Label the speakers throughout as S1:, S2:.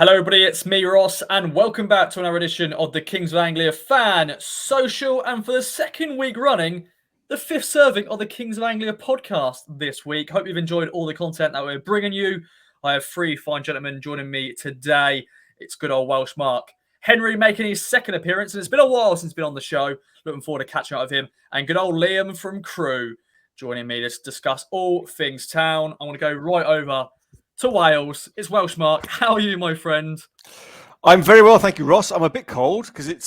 S1: Hello, everybody. It's me, Ross, and welcome back to another edition of the Kings of Anglia Fan Social. And for the second week running, the fifth serving of the Kings of Anglia podcast this week. Hope you've enjoyed all the content that we're bringing you. I have three fine gentlemen joining me today. It's good old Welsh Mark. Henry making his second appearance, and it's been a while since he's been on the show. Looking forward to catching up with him. And good old Liam from Crewe joining me to discuss all things town. I want to go right over to Wales. It's Welsh Mark. How are you, my friend?
S2: I'm very well, thank you, Ross. I'm a bit cold because it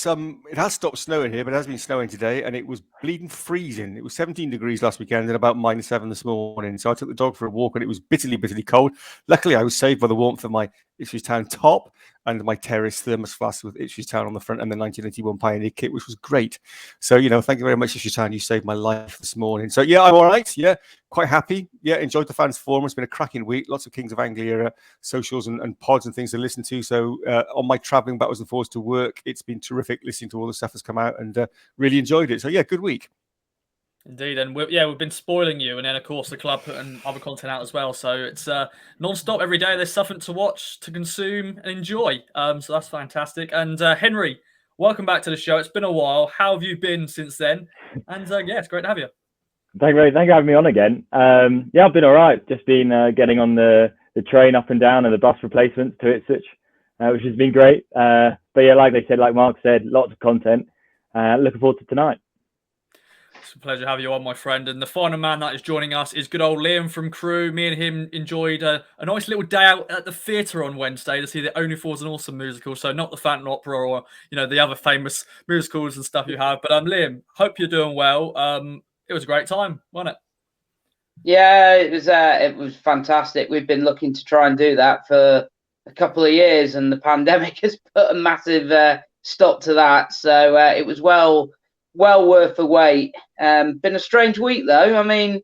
S2: has stopped snowing here, but it has been snowing today, and it was bleeding freezing. It was 17 degrees last weekend and about -7 this morning. So I took the dog for a walk, and it was bitterly, bitterly cold. Luckily, I was saved by the warmth of my Ipswich Town top and my terrace thermos flask with Ipswich Town on the front and the 1981 Pioneer kit, which was great. So, thank you very much, Ipswich Town. You saved my life this morning. So, yeah, I'm all right. Yeah, quite happy. Yeah, enjoyed the fans' forum. It's been a cracking week. Lots of Kings of Anglia socials and pods and things to listen to. So, on my travelling backwards and forwards to work, it's been terrific listening to all the stuff that's come out and really enjoyed it. So, yeah, good week.
S1: Indeed, and we've been spoiling you, and then of course the club putting other content out as well. So it's non-stop every day. There's something to watch, to consume, and enjoy. So that's fantastic. And Henry, welcome back to the show. It's been a while. How have you been since then? And it's great to have you.
S3: Thank you for having me on again. I've been all right. Just been getting on the train up and down and the bus replacements to Ipswich, which has been great. But yeah, like Mark said, lots of content. Looking forward to tonight.
S1: It's a pleasure to have you on, my friend. And the final man that is joining us is good old Liam from Crewe. Me and him enjoyed a nice little day out at the theatre on Wednesday to see the Only Fools and Awesome musical. So not the Phantom Opera or the other famous musicals and stuff you have. But Liam, hope you're doing well. It was a great time, wasn't it?
S4: Yeah, it was fantastic. We've been looking to try and do that for a couple of years, and the pandemic has put a massive stop to that. So it was well worth the wait. Been a strange week though. I mean, I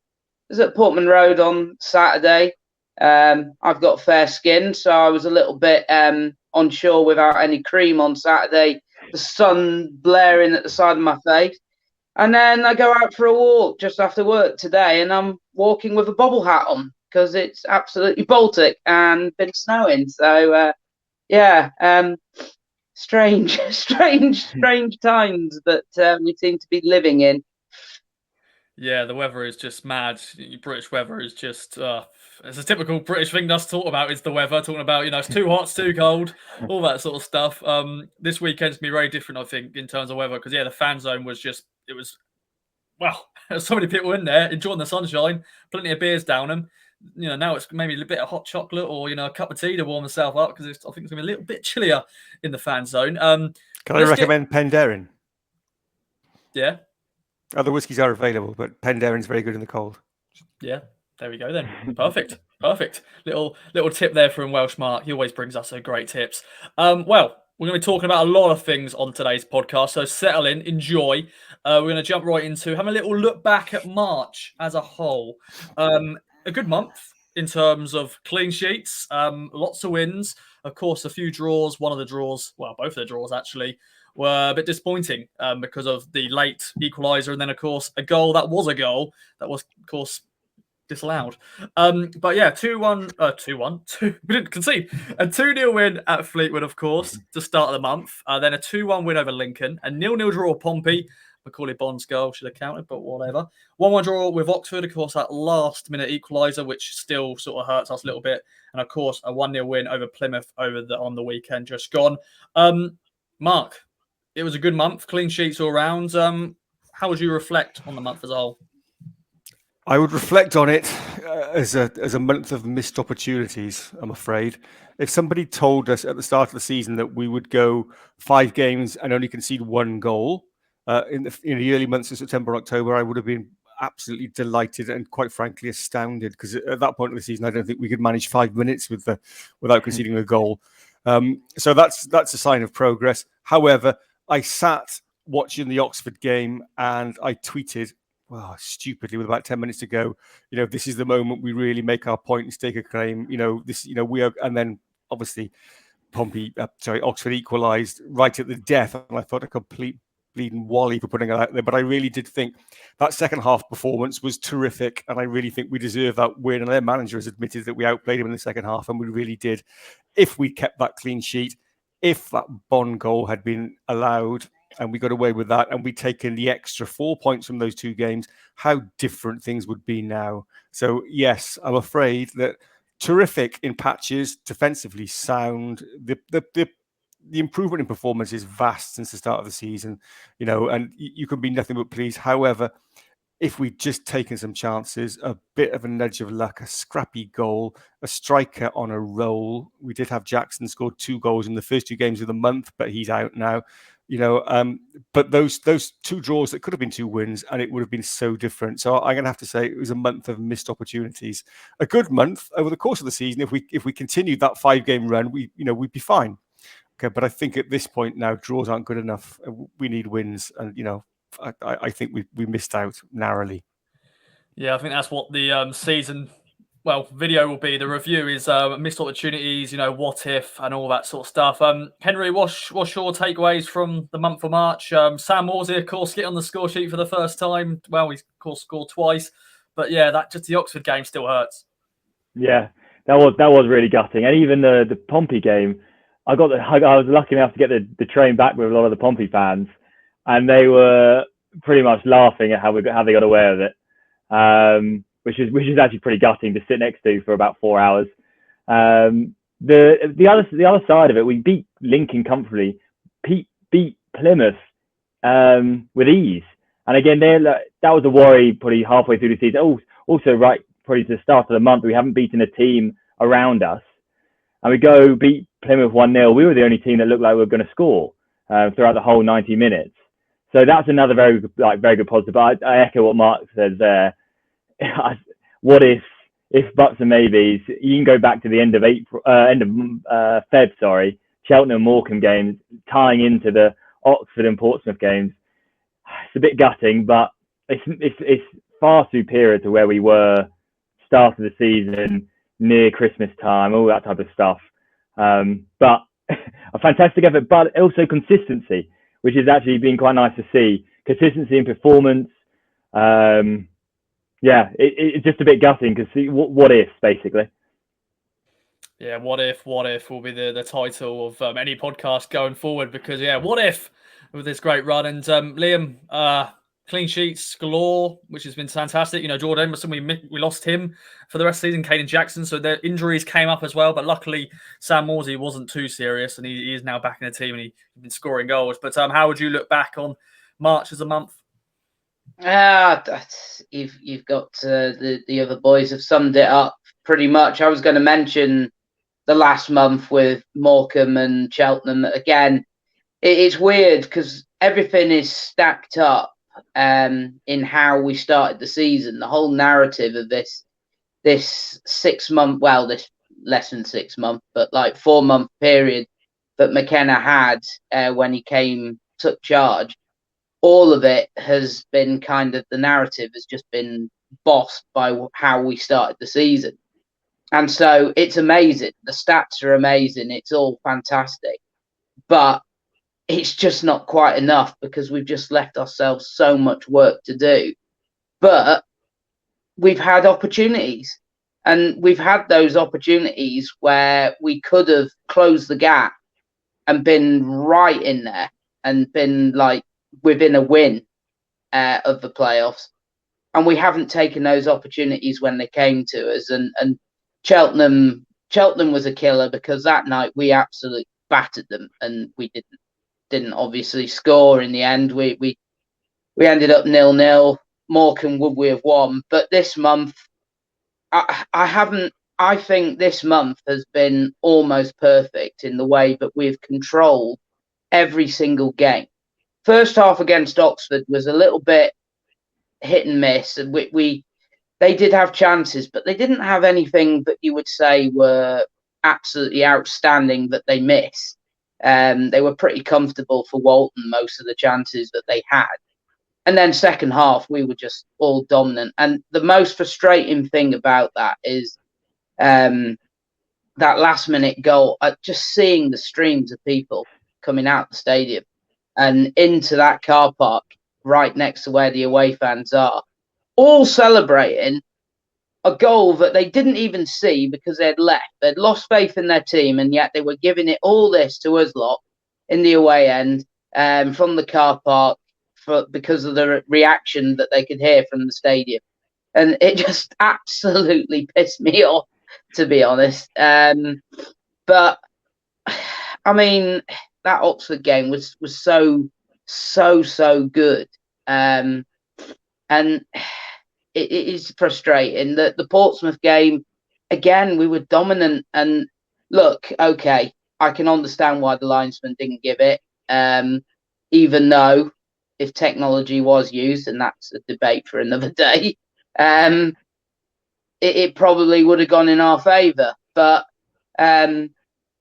S4: was at Portman Road on Saturday. I've got fair skin, so I was a little bit unsure without any cream on Saturday. The sun blaring at the side of my face. And then I go out for a walk just after work today, and I'm walking with a bobble hat on because it's absolutely Baltic and been snowing. So, strange times that we seem to be living in.
S1: Yeah, the weather is just mad. British weather is just, it's a typical British thing to talk about is the weather, talking about, it's too hot, it's too cold, all that sort of stuff. This weekend's going to be very different, I think, in terms of weather, because, the fan zone was just, there's so many people in there enjoying the sunshine, plenty of beers down them. Now it's maybe a bit of hot chocolate or, a cup of tea to warm myself up because I think it's going to be a little bit chillier in the fan zone.
S2: Can I recommend Penderyn?
S1: Yeah.
S2: Other whiskies are available, but Penderyn's very good in the cold.
S1: Yeah, there we go then. Perfect. Little tip there from Welsh Mark. He always brings us great tips. We're going to be talking about a lot of things on today's podcast, so settle in, enjoy. We're going to jump right into having a little look back at March as a whole. A good month in terms of clean sheets, lots of wins. Of course, a few draws. One of the draws, both of the draws actually, were a bit disappointing because of the late equaliser and then, of course, a goal that was, of course, disallowed. 2-1. We didn't concede. A 2-0 win at Fleetwood, of course, to start the month. Then a 2-1 win over Lincoln. A 0-0 draw at Pompey. Macaulay Bond's goal should have counted, but whatever. 1-1 draw with Oxford, of course, that last-minute equaliser, which still sort of hurts us a little bit. And, of course, a 1-0 win over Plymouth on the weekend just gone. Mark, it was a good month, clean sheets all round. How would you reflect on the month as a whole?
S2: I would reflect on it as a month of missed opportunities, I'm afraid. If somebody told us at the start of the season that we would go 5 games and only concede 1 goal in the early months of September and October, I would have been absolutely delighted and quite frankly astounded, because at that point of the season, I don't think we could manage 5 minutes without conceding a goal. So that's a sign of progress. However, I sat watching the Oxford game and I tweeted, stupidly, with about 10 minutes to go, this is the moment we really make our point and stake a claim. We are, and then obviously Oxford equalised right at the death, and I thought a complete bleeding wally for putting it out there. But I really did think that second half performance was terrific, and I really think we deserve that win. And their manager has admitted that we outplayed him in the second half, and we really did. if we kept that clean sheet, if that Bond goal had been allowed and we got away with that and we'd taken the extra 4 points from those 2 games, how different things would be now. So, yes, I'm afraid that terrific in patches, defensively sound. The improvement in performance is vast since the start of the season, and you can be nothing but pleased. However, if we'd just taken some chances, a bit of a nudge of luck, a scrappy goal, a striker on a roll. We did have Jackson scored 2 goals in the first 2 games of the month, but he's out now. But those 2 draws, that could have been 2 wins, and it would have been so different. So I'm going to have to say it was a month of missed opportunities. A good month over the course of the season. If we continued that 5-game run, we'd be fine. Okay, but I think at this point now, draws aren't good enough. We need wins, and I think we missed out narrowly.
S1: Yeah, I think that's what the season, video will be. The review is missed opportunities, what if, and all that sort of stuff. Henry, what's your takeaways from the month of March? Sam Morsy, of course, get on the score sheet for the first time. Well, he's of course scored twice, but yeah, that just the Oxford game still hurts.
S3: Yeah, that was really gutting, and even the Pompey game, I was lucky enough to get the train back with a lot of the Pompey fans, and they were pretty much laughing at how they got away with it, which is actually pretty gutting to sit next to for about 4 hours. The other side of it, we beat Lincoln comfortably, beat Plymouth with ease, and again that was a worry probably halfway through the season. Also, right, probably to the start of the month, we haven't beaten a team around us, and we go beat Plymouth 1-0. We were the only team that looked like we were going to score throughout the whole 90 minutes. So that's another very good positive. But I echo what Mark says there. What if buts and maybes? You can go back to the end of Feb, Cheltenham and Morecambe games, tying into the Oxford and Portsmouth games. It's a bit gutting, but it's far superior to where we were start of the season, near Christmas time, all that type of stuff. But a fantastic effort, but also consistency, which has actually been quite nice to see. Consistency in performance. It's just a bit gutting because what if, basically.
S1: Yeah, what if will be the title of any podcast going forward, because what if with this great run. And Liam, clean sheets galore, which has been fantastic. Jordan Emerson, we lost him for the rest of the season. Caden Jackson, so the injuries came up as well. But luckily, Sam Morsy wasn't too serious, and he is now back in the team, and he's been scoring goals. But how would you look back on March as a month?
S4: You've got the other boys have summed it up pretty much. I was going to mention the last month with Morecambe and Cheltenham. Again, it's weird because everything is stacked up in how we started the season. The whole narrative of this 6 month, this less than 6 month, but 4 month period that McKenna had when he took charge, all of it has been kind of, the narrative has just been bossed by how we started the season. And so it's amazing. The stats are amazing. It's all fantastic. But it's just not quite enough because we've just left ourselves so much work to do. But we've had opportunities, and we've had those opportunities where we could have closed the gap and been right in there and been within a win of the playoffs. And we haven't taken those opportunities when they came to us. And Cheltenham was a killer because that night we absolutely battered them, and we didn't obviously score in the end. We ended up 0-0. Morecambe would we have won, but this month I think this month has been almost perfect in the way that we've controlled every single game. First half against Oxford was a little bit hit and miss, and they did have chances, but they didn't have anything that you would say were absolutely outstanding that they missed. They were pretty comfortable for Walton, most of the chances that they had. And then second half, we were just all dominant. And the most frustrating thing about that is that last minute goal, just seeing the streams of people coming out the stadium and into that car park right next to where the away fans are, all celebrating a goal that they didn't even see because they'd left. They'd lost faith in their team, and yet they were giving it all this to us lot in the away end from the car park because of the reaction that they could hear from the stadium. And it just absolutely pissed me off, to be honest. But, I mean, that Oxford game was so good. And it is frustrating that the Portsmouth game, again, we were dominant. And look, okay, I can understand why the linesman didn't give it, even though if technology was used, and that's a debate for another day, it probably would have gone in our favour. But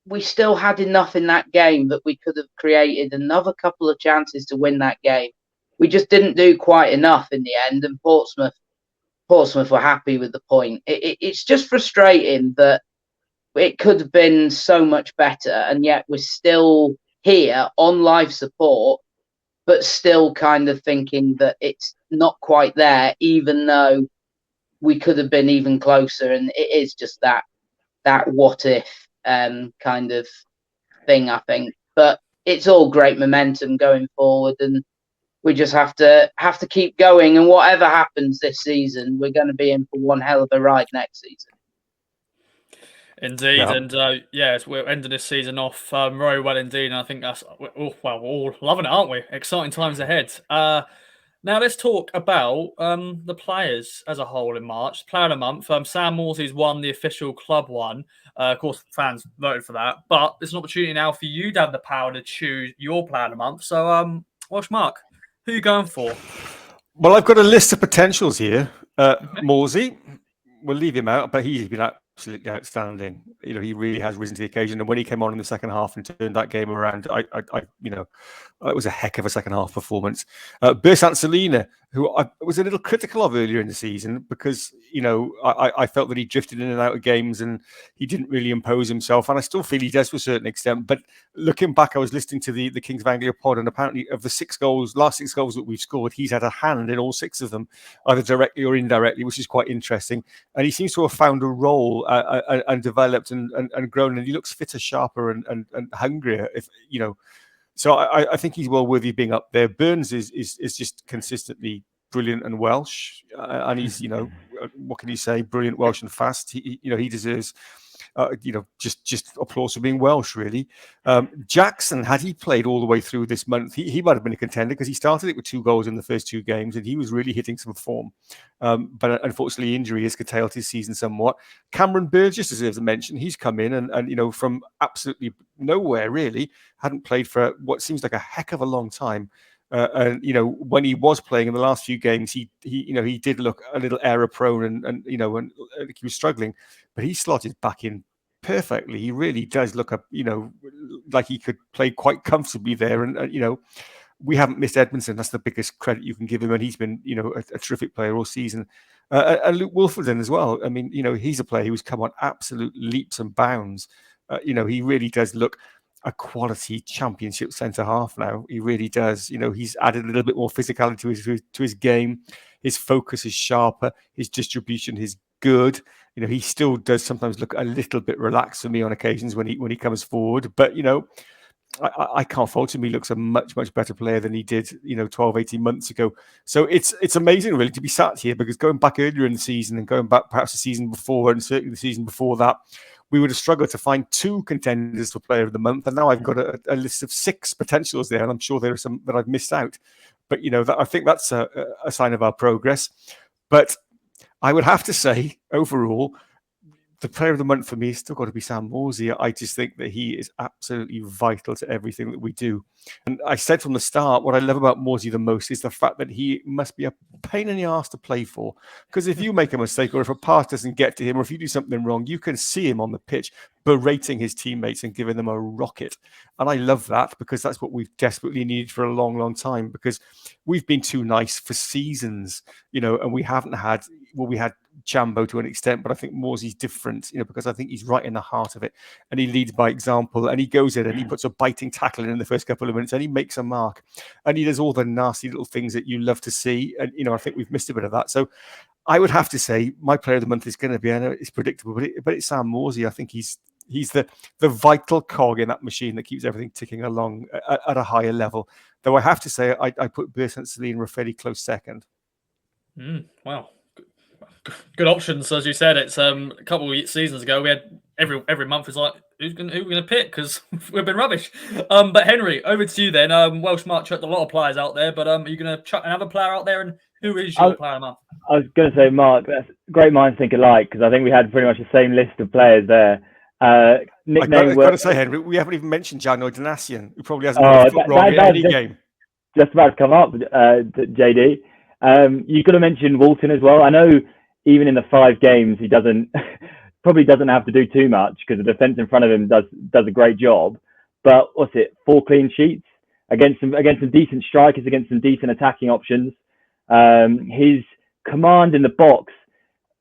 S4: we still had enough in that game that we could have created another couple of chances to win that game. We just didn't do quite enough in the end, and Portsmouth were happy with the point. It's just frustrating that it could have been so much better, and yet we're still here on life support, but still kind of thinking that it's not quite there, even though we could have been even closer. And it is just that what if kind of thing, I think. But it's all great momentum going forward, and we just have to keep going. And whatever happens this season, we're going to be in for one hell of a ride next season.
S1: Indeed,
S2: Yeah.
S1: and yes, we're ending this season off very well indeed. And I think we're all loving it, aren't we? Exciting times ahead. Now let's talk about the players as a whole in March. Player of the month, Sam Morsy's won the official club one. Of course, fans voted for that, but there's an opportunity now for you to have the power to choose your player of the month. So, Welsh Mark, who are you going for?
S2: Well, I've got a list of potentials here. Morsy, we'll leave him out, but he's been absolutely outstanding. You know, he really has risen to the occasion. And when he came on in the second half and turned that game around, it was a heck of a second half performance. Bersant Salina, who I was a little critical of earlier in the season because, I felt that he drifted in and out of games and he didn't really impose himself. And I still feel he does to a certain extent. But looking back, I was listening to the Kings of Anglia pod, and apparently of the last six goals that we've scored, he's had a hand in all six of them, either directly or indirectly, which is quite interesting. And he seems to have found a role and developed and grown, and he looks fitter, sharper, and hungrier. So I think he's well worthy of being up there. Burns is just consistently brilliant and Welsh, and he's what can you say? Brilliant Welsh and fast. He deserves just applause for being Welsh, really. Jackson, had he played all the way through this month, he might have been a contender because he started it with 2 goals in the first 2 games and he was really hitting some form. But unfortunately, injury has curtailed his season somewhat. Cameron Burgess deserves a mention. He's come in and from absolutely nowhere, really, hadn't played for what seems like a heck of a long time. And when he was playing in the last few games, he did look a little error prone and he was struggling, but he slotted back in perfectly. He really does look like he could play quite comfortably there. And we haven't missed Edmondson. That's the biggest credit you can give him, and he's been a terrific player all season. And Luke Wolfenden as well. I mean, he's a player who's come on absolute leaps and bounds. He really does look a quality championship centre half now. He really does. He's added a little bit more physicality to his game. His focus is sharper. His distribution is good. He still does sometimes look a little bit relaxed for me on occasions when he comes forward. But I can't fault him. He looks a much, much better player than he did 12, 18 months ago. So it's amazing really to be sat here, because going back earlier in the season and going back perhaps the season before and certainly the season before that, we would have struggled to find 2 contenders for Player of the Month, and now I've got a list of 6 potentials there, and I'm sure there are some that I've missed out. But I think that's a sign of our progress. But I would have to say, overall, the Player of the Month for me has still got to be Sam Morsy. I just think that he is absolutely vital to everything that we do. And I said from the start, what I love about Morsy the most is the fact that he must be a pain in the arse to play for. Because if you make a mistake, or if a pass doesn't get to him, or if you do something wrong, you can see him on the pitch berating his teammates and giving them a rocket. And I love that, because that's what we've desperately needed for a long, long time, because we've been too nice for seasons, and we haven't had, we had Chambo to an extent, but I think Morsy's different, because I think he's right in the heart of it, and he leads by example, and he goes in and he puts a biting tackle in the first couple of minutes, and he makes a mark, and he does all the nasty little things that you love to see, and I think we've missed a bit of that. So I would have to say my player of the month is going to be, I know it's predictable, but it's Sam Morsy. I think he's the vital cog in that machine that keeps everything ticking along at a higher level. Though I have to say, I put Bertrand Celine a fairly close second.
S1: Wow. Good options, as you said. It's a couple of seasons ago we had every month is like who are we going to pick because we've been rubbish. But Henry, over to you then. Welsh Mark chucked a lot of players out there, but are you going to chuck another player out there? And who is your player of the month?
S3: I was going to say, Mark, that's great minds think alike, because I think we had pretty much the same list of players there.
S2: I've got to say, Henry, we haven't even mentioned Jano Donasian, who probably hasn't got a foot wrong in any game.
S3: Just about to come up, JD. You could have mentioned Walton as well. I know even in the 5 games, he probably doesn't have to do too much because the defence in front of him does a great job. But 4 clean sheets against some decent strikers, against some decent attacking options. His command in the box,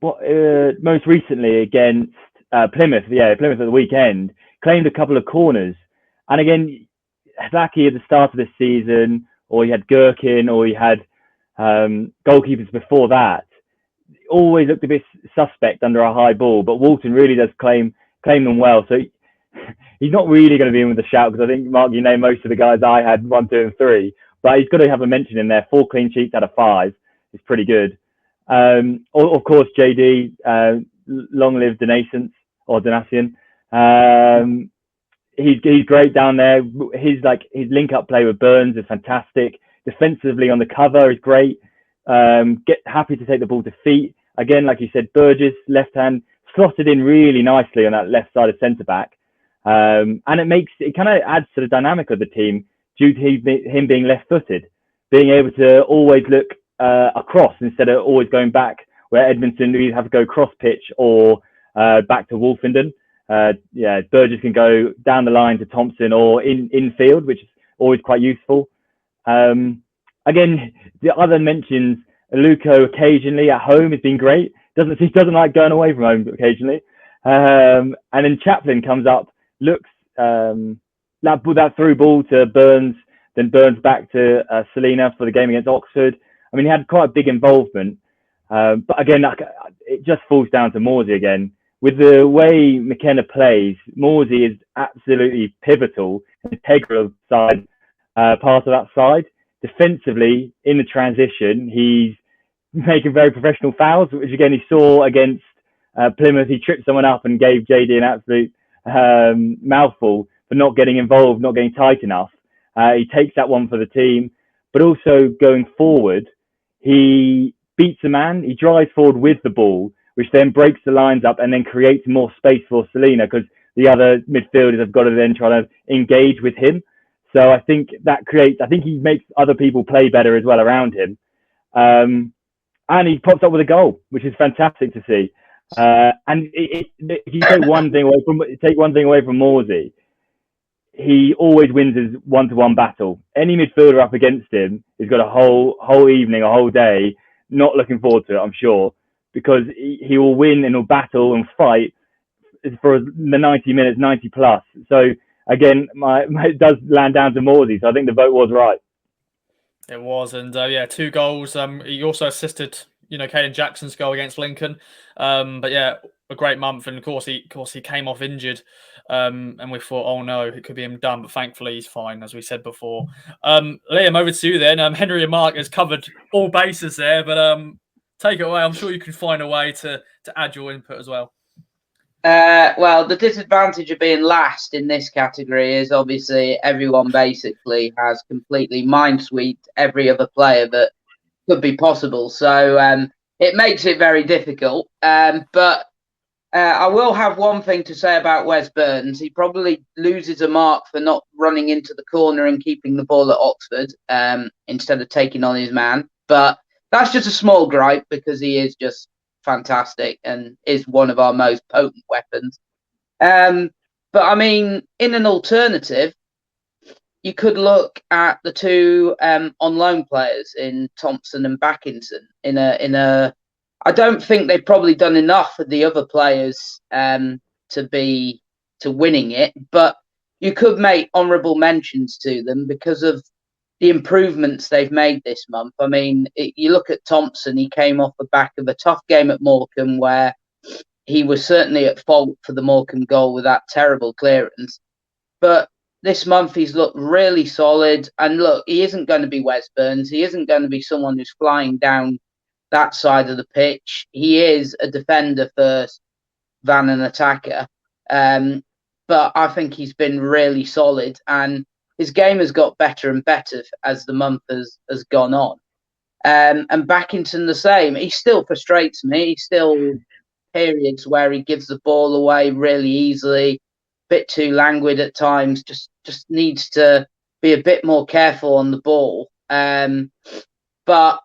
S3: most recently against Plymouth at the weekend, claimed a couple of corners. And again, Zaki at the start of this season, or he had Gherkin, or he had goalkeepers before that, always looked a bit suspect under a high ball. But Walton really does claim them well. So he's not really going to be in with a shout, because I think, Mark, you named most of the guys I had 1, 2, and 3. But he's got to have a mention in there. 4 clean sheets out of 5 is pretty good. Of course, JD, long live Donasian. He's great down there. His link up play with Burns is fantastic. Defensively on the cover is great. Happy to take the ball to feet. Again, like you said, Burgess, left hand, slotted in really nicely on that left side of centre back. And it kind of adds to the dynamic of the team due to him being left footed, being able to always look across instead of always going back, where Edmondson either have to go cross pitch or back to Wolfenden. Burgess can go down the line to Thompson or infield, which is always quite useful. Again, the other mentions, Luco occasionally at home has been great. He doesn't like going away from home occasionally. And then Chaplin comes up, looks that through ball to Burns, then Burns back to Selena for the game against Oxford. I mean, he had quite a big involvement. But again, it just falls down to Morsy again. With the way McKenna plays, Morsy is absolutely pivotal, integral part of that side. Defensively, in the transition, he's making very professional fouls, which again he saw against Plymouth. He tripped someone up and gave JD an absolute mouthful for not getting involved, not getting tight enough. He takes that one for the team, but also going forward, he beats a man. He drives forward with the ball, which then breaks the lines up and then creates more space for Selena, because the other midfielders have got to then try to engage with him. So I think he makes other people play better as well around him. And he pops up with a goal, which is fantastic to see. And if you take one thing away from Morsy, he always wins his 1-to-1 battle. Any midfielder up against him has got a whole evening, a whole day, not looking forward to it, I'm sure, because he will win and he'll battle and fight for the 90 minutes, 90 plus. So again, it does land down to Morsy, so I think the vote was right.
S1: It was, and 2 goals. He also assisted, Caden Jackson's goal against Lincoln. But yeah, a great month, and of course he came off injured, and we thought, oh no, it could be him done, but thankfully he's fine, as we said before. Liam, over to you then. Henry and Mark has covered all bases there, but take it away. I'm sure you can find a way to add your input as well.
S4: Well, the disadvantage of being last in this category is obviously everyone basically has completely mind-swept every other player that could be possible. So it makes it very difficult. But I will have one thing to say about Wes Burns. He probably loses a mark for not running into the corner and keeping the ball at Oxford instead of taking on his man. But that's just a small gripe, because he is just fantastic and is one of our most potent weapons. But I mean, in an alternative, you could look at the 2 on loan players in Thompson and Backinson. I don't think they've probably done enough for the other players to winning it, but you could make honourable mentions to them because of the improvements they've made this month. I mean, you look at Thompson, he came off the back of a tough game at Morecambe where he was certainly at fault for the Morecambe goal with that terrible clearance. But this month he's looked really solid. And look, he isn't going to be Wes Burns. He isn't going to be someone who's flying down that side of the pitch. He is a defender first than an attacker. But I think he's been really solid, and his game has got better and better as the month has gone on. And Backington the same. He still frustrates me. He's still periods where he gives the ball away really easily, a bit too languid at times. Just needs to be a bit more careful on the ball. But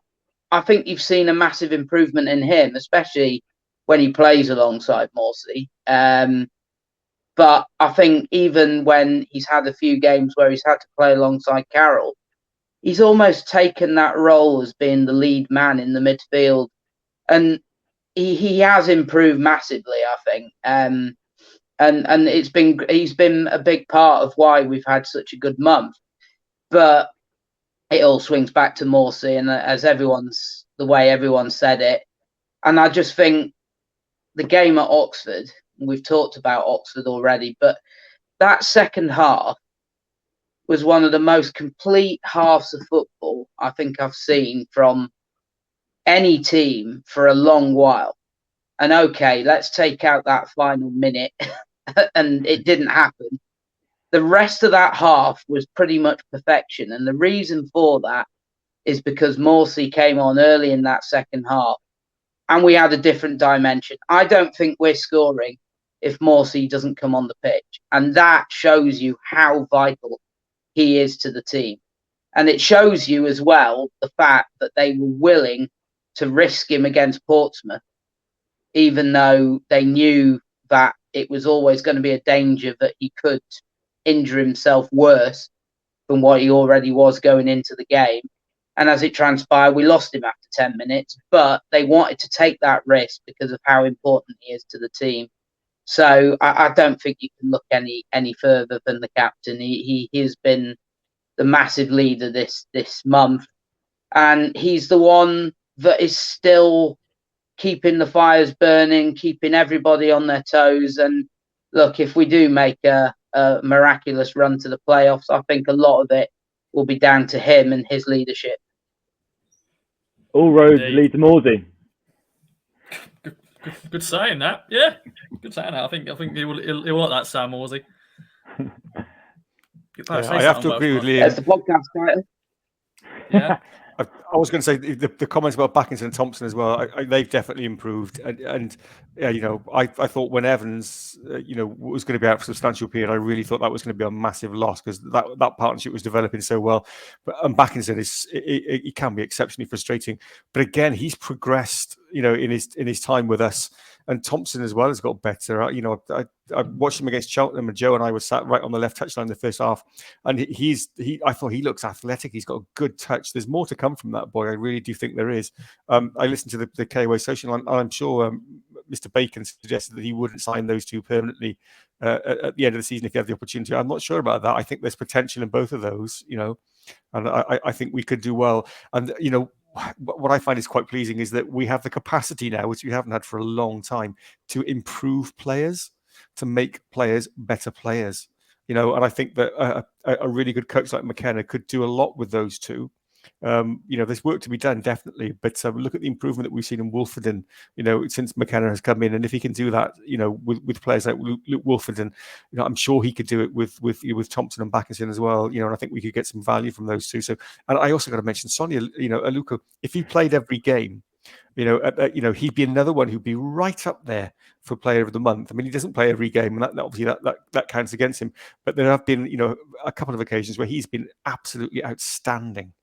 S4: I think you've seen a massive improvement in him, especially when he plays alongside Morsy. But I think even when he's had a few games where he's had to play alongside Carroll, he's almost taken that role as being the lead man in the midfield. And he has improved massively, I think. And he's been a big part of why we've had such a good month. But it all swings back to Morsy, and the way everyone said it. And I just think the game at Oxford, we've talked about Oxford already, but that second half was one of the most complete halves of football I think I've seen from any team for a long while. And okay, let's take out that final minute, and it didn't happen. The rest of that half was pretty much perfection. And the reason for that is because Morsy came on early in that second half, and we had a different dimension. I don't think we're scoring if Morsy doesn't come on the pitch. And that shows you how vital he is to the team. And it shows you as well the fact that they were willing to risk him against Portsmouth, even though they knew that it was always going to be a danger that he could injure himself worse than what he already was going into the game. And as it transpired, we lost him after 10 minutes, but they wanted to take that risk because of how important he is to the team. So I don't think you can look any further than the captain. He has been the massive leader this month, and he's the one that is still keeping the fires burning, keeping everybody on their toes. And look, if we do make a miraculous run to the playoffs, I think a lot of it will be down to him and his leadership.
S3: All roads lead to Morsy.
S1: Good saying that. Yeah, good saying that. I think he'll like that, Sam Morsy.
S2: I have to agree with Liam.
S4: That's the podcast title.
S1: Yeah.
S2: I was going to say the comments about Backington and Thompson as well. They've definitely improved, and I thought when Evans, was going to be out for a substantial period, I really thought that was going to be a massive loss because that partnership was developing so well. But Backington he can be exceptionally frustrating, but again, he's progressed, in his time with us. And Thompson as well has got better. I watched him against Cheltenham, and Joe and I were sat right on the left touchline in the first half. And I thought he looks athletic. He's got a good touch. There's more to come from that boy. I really do think there is. I listened to the KOA social, and I'm sure Mr. Bacon suggested that he wouldn't sign those two permanently at the end of the season if he had the opportunity. I'm not sure about that. I think there's potential in both of those, and I think we could do well. And, what I find is quite pleasing is that we have the capacity now, which we haven't had for a long time, to improve players, to make players better players. And I think that a really good coach like McKenna could do a lot with those two. There's work to be done, definitely, but look at the improvement that we've seen in Wolfenden, since McKenna has come in, and if he can do that, with players like Luke Wolfenden, I'm sure he could do it with Thompson and Backington as well, and I think we could get some value from those two. So, and I also got to mention Sonia, Aluko, if he played every game, he'd be another one who'd be right up there for Player of the Month. I mean, he doesn't play every game, and that obviously that counts against him. But there have been, a couple of occasions where he's been absolutely outstanding.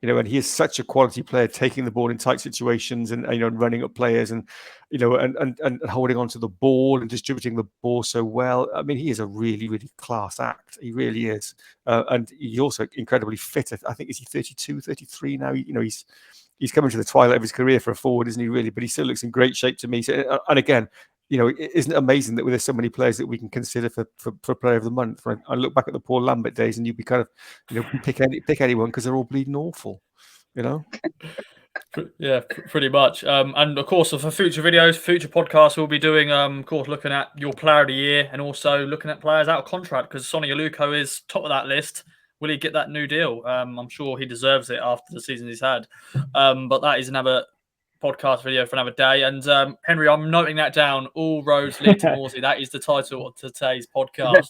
S2: And he is such a quality player, taking the ball in tight situations and running up players and and holding on to the ball and distributing the ball so well. I mean, he is a really, really class act. He really is, and he's also incredibly fit. I think is he 32, 33 now? He's coming to the twilight of his career for a forward, isn't he? Really, but he still looks in great shape to me. So, and again, isn't it amazing that there's so many players that we can consider for player of the month? Right? I look back at the Paul Lambert days, and you'd be kind of, pick anyone because they're all bleeding awful.
S1: Yeah, pretty much. And of course, for future videos, future podcasts, we'll be doing, of course, looking at your player of the year and also looking at players out of contract, because Sonny Aluko is top of that list. Will he get that new deal? I'm sure he deserves it after the season he's had. But that is another podcast video for another day. And Henry, I'm noting that down. All roads lead to Morsy. That is the title of today's podcast.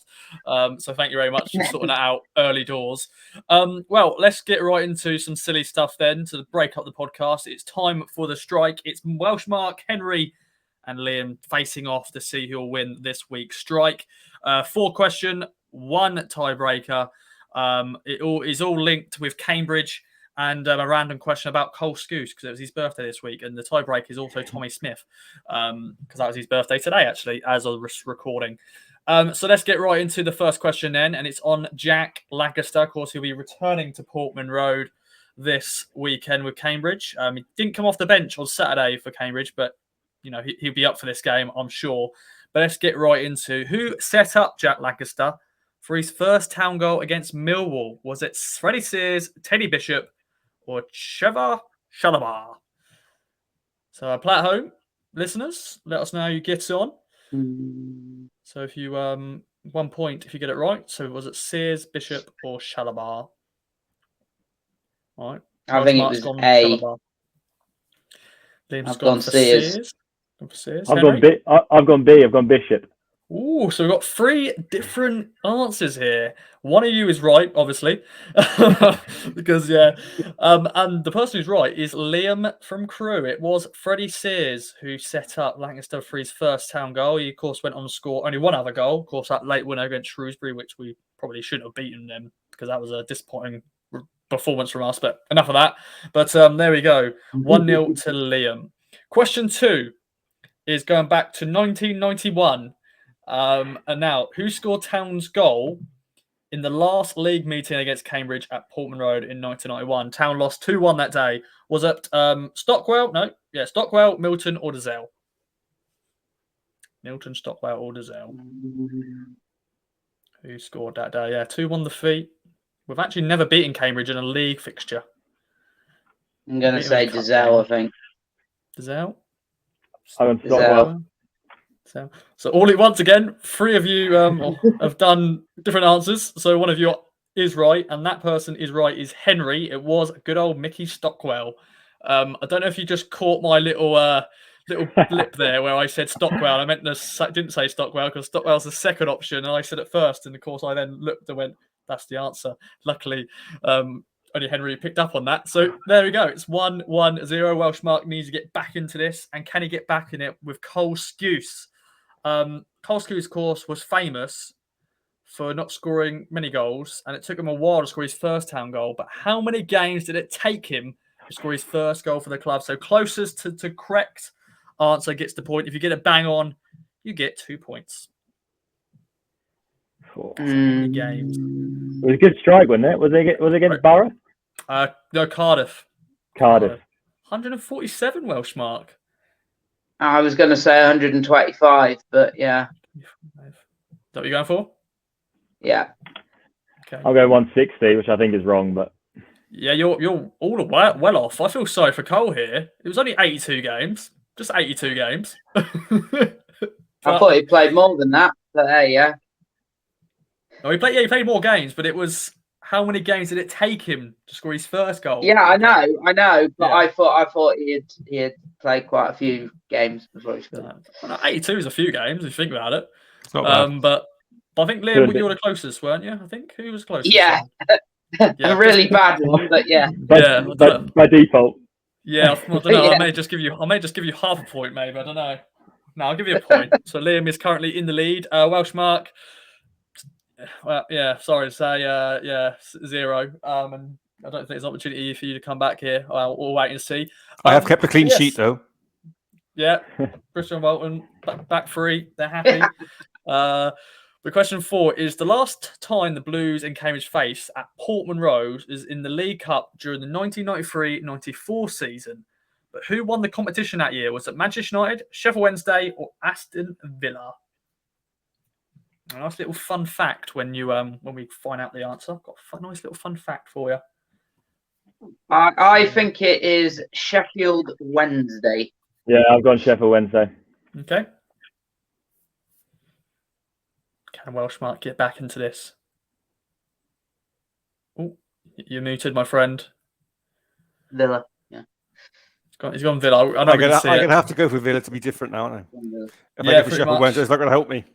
S1: So thank you very much for sorting that out early doors. Well, let's get right into some silly stuff then to break up the podcast. It's time for the strike. It's Welsh Mark, Henry, and Liam facing off to see who'll win this week's strike. 4-question, 1 tiebreaker. It is all linked with Cambridge. And a random question about Cole Scouse, because it was his birthday this week. And the tiebreaker is also Tommy Smith, because that was his birthday today, actually, as of recording. So let's get right into the first question then. And it's on Jack Lancaster. Of course, he'll be returning to Portman Road this weekend with Cambridge. He didn't come off the bench on Saturday for Cambridge, but, he'll be up for this game, I'm sure. But let's get right into who set up Jack Lancaster for his first town goal against Millwall. Was it Freddie Sears, Teddy Bishop, or Trevor Shalabar? So play at home, listeners. Let us know how you get on. So if you 1 point if you get it right. So was it Sears, Bishop, or Shalabar? All right.
S4: I think it was A.
S1: Liam's
S4: I've
S1: gone
S4: gone
S1: for
S4: Sears.
S1: Sears. Gone for Sears.
S3: I've
S1: Henry?
S3: gone B. I've gone B. I've gone Bishop.
S1: Ooh, so we've got 3 different answers here. One of you is right, obviously, because and the person who's right is Liam from Crewe. It was Freddie Sears who set up Lancaster for his first town goal. He, of course, went on to score only one other goal. Of course, that late winner against Shrewsbury, which we probably shouldn't have beaten them because that was a disappointing performance from us. But enough of that. But there we go, 1-0 to Liam. Question 2 is going back to 1991. And now, who scored Town's goal in the last league meeting against Cambridge at Portman Road in 1991? Town lost 2-1 that day. Was it Stockwell? No. Yeah, Stockwell, Milton, or Dazelle? Milton, Stockwell, or Dazelle? Who scored that day? Yeah, 2-1 defeat. We've actually never beaten Cambridge in a league fixture.
S4: I'm going to say Dazelle, I think.
S1: Dazelle?
S3: I went Stockwell.
S1: So once again, 3 of you have done different answers. So one of you is right, and that person is right is Henry. It was good old Mickey Stockwell. I don't know if you just caught my little blip there where I said Stockwell. I didn't say Stockwell because Stockwell's the second option, and I said it first. And of course, I then looked and went, "That's the answer." Luckily, only Henry picked up on that. So there we go. It's 1-0. Welsh Mark needs to get back into this, and can he get back in it with Cole Scouse? Cole Scouse, of course, was famous for not scoring many goals, and it took him a while to score his first town goal. But how many games did it take him to score his first goal for the club? So closest to correct answer gets the point. If you get it bang on, you get 2 points.
S3: So
S1: many games.
S3: It was a good strike, wasn't it? Was it against Borough?
S1: No, Cardiff. 147 Welsh Mark.
S4: I was going to say 125, but yeah.
S1: Is that what you're going for?
S4: Yeah.
S1: Okay.
S3: I'll go 160, which I think is wrong, but
S1: yeah, you're all well off. I feel sorry for Cole here. It was only 82 games, just 82 games.
S4: I thought he played more than that, but hey, yeah.
S1: No, he played more games, but it was how many games did it take him to score his first goal?
S4: Yeah, I know, but yeah. I thought he had played quite a few games before he scored.
S1: 82 is a few games if you think about it.
S2: It's not bad.
S1: But I think Liam, you were the closest, weren't you? I think who was closest?
S4: Yeah, a really bad one, but yeah.
S3: By default.
S1: Yeah, I don't know. Yeah. I may just give you half a point, maybe. I don't know. No, I'll give you a point. So Liam is currently in the lead. Welsh Mark. Well, yeah, sorry to say, 0. And I don't think there's an opportunity for you to come back here. We'll wait and see.
S2: I have kept a clean sheet, though.
S1: Yeah, Bristol and Bolton back 3. They're happy. But question 4 is the last time the Blues and Cambridge faced at Portman Road is in the League Cup during the 1993-94 season. But who won the competition that year? Was it Manchester United, Sheffield Wednesday, or Aston Villa? A nice little fun fact when we find out the answer. I've got a nice little fun fact for you.
S4: I think it is Sheffield Wednesday.
S3: Yeah, I've gone Sheffield Wednesday.
S1: Okay. Can Welsh Mark get back into this? Oh, you're muted, my friend.
S4: Villa. Yeah.
S1: He's gone Villa. I'm
S2: going to have to go for Villa to be different now, aren't I? If I go for Sheffield Wednesday, it's not going to help me.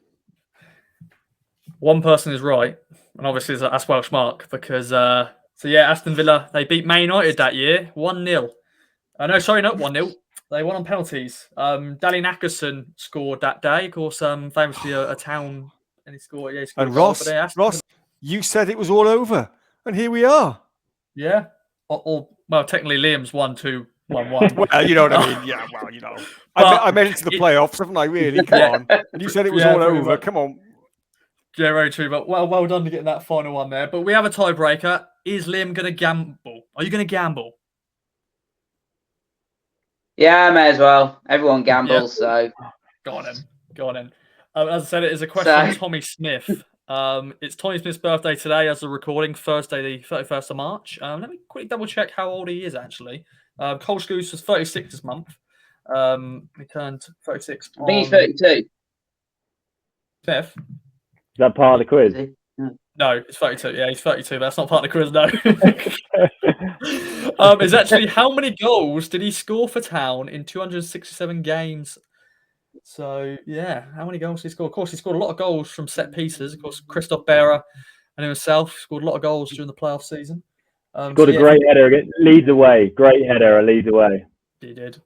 S1: One person is right, and obviously that's Welsh Mark because Aston Villa, they beat Man United that year 1-0. Not 1-0. They won on penalties. Dalian Ackerson scored that day, of course, famously a town, and he scored. Yeah, he scored
S2: and Ross, you said it was all over, and here we are.
S1: Yeah. Well, technically Liam's 1-2-1-1.
S2: Well, you know what I mean. Yeah, well, you know. I made it to the playoffs, haven't I, really? Come on. And you said it was all over. Much. Come on.
S1: Yeah, very true. But well done to getting that final one there. But we have a tiebreaker. Is Liam going to gamble? Are you going to gamble?
S4: Yeah, I may as well. Everyone gambles, so.
S1: Go on in. As I said, it is a question from Tommy Smith. It's Tommy Smith's birthday today as a recording, Thursday, the 31st of March. Let me quickly double check how old he is, actually. Cole Scouse was 36 this month. He turned 36.
S4: I think he's 32.
S1: Smith?
S3: Is that part of the quiz?
S1: No, it's 32. Yeah, he's 32, but that's not part of the quiz, no. It's actually how many goals did he score for Town in 267 games? So, yeah, how many goals did he score? Of course, he scored a lot of goals from set pieces. Of course, Christoph Bearer and himself scored a lot of goals during the playoff season.
S3: Scored a great header against Leeds away. Great header, Leeds away.
S1: He did.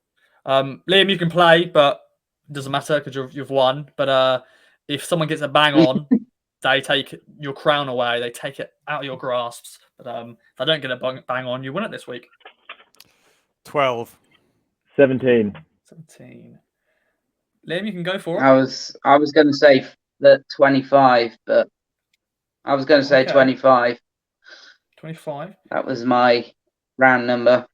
S1: Liam, you can play, but it doesn't matter because you've won. But if someone gets a bang on, they take your crown away. They take it out of your grasps. But if I don't get a bang on, you win it this week.
S2: 12.
S3: 17.
S1: Liam, you can go for it.
S4: I was going to say that 25, but I was going to say 25.
S1: 25.
S4: That was my round number.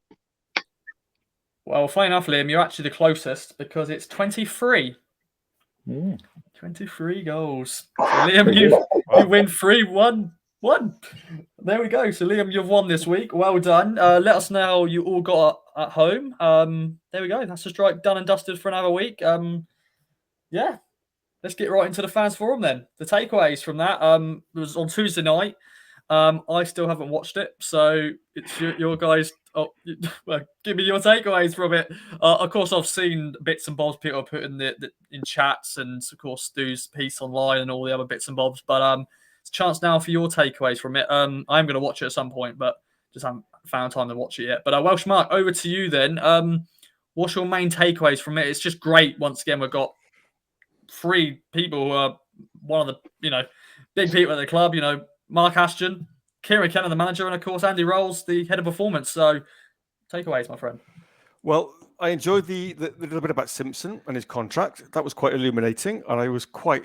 S1: Well, funny enough, Liam, you're actually the closest because it's 23. 23 goals. So, Liam, you win 3-1. There we go. So, Liam, you've won this week. Well done. Let us know how you all got at home. There we go. That's just right, done and dusted for another week. Yeah, let's get right into the fans forum then. The takeaways from that. It was on Tuesday night. I still haven't watched it, so it's your guys. Well, give me your takeaways from it. Of course, I've seen bits and bobs people put in in chats, and of course Stu's piece online and all the other bits and bobs. But it's a chance now for your takeaways from it. I'm going to watch it at some point, but just haven't found time to watch it yet. But Welsh Mark, over to you then. What's your main takeaways from it? It's just great. Once again, we've got 3 people who are one of the big people at the club. Mark Ashton, Kieran McKenna, the manager, and of course Andy Rolls, the head of performance. So, takeaways, my friend.
S2: Well, I enjoyed the little bit about Simpson and his contract. That was quite illuminating, and I was quite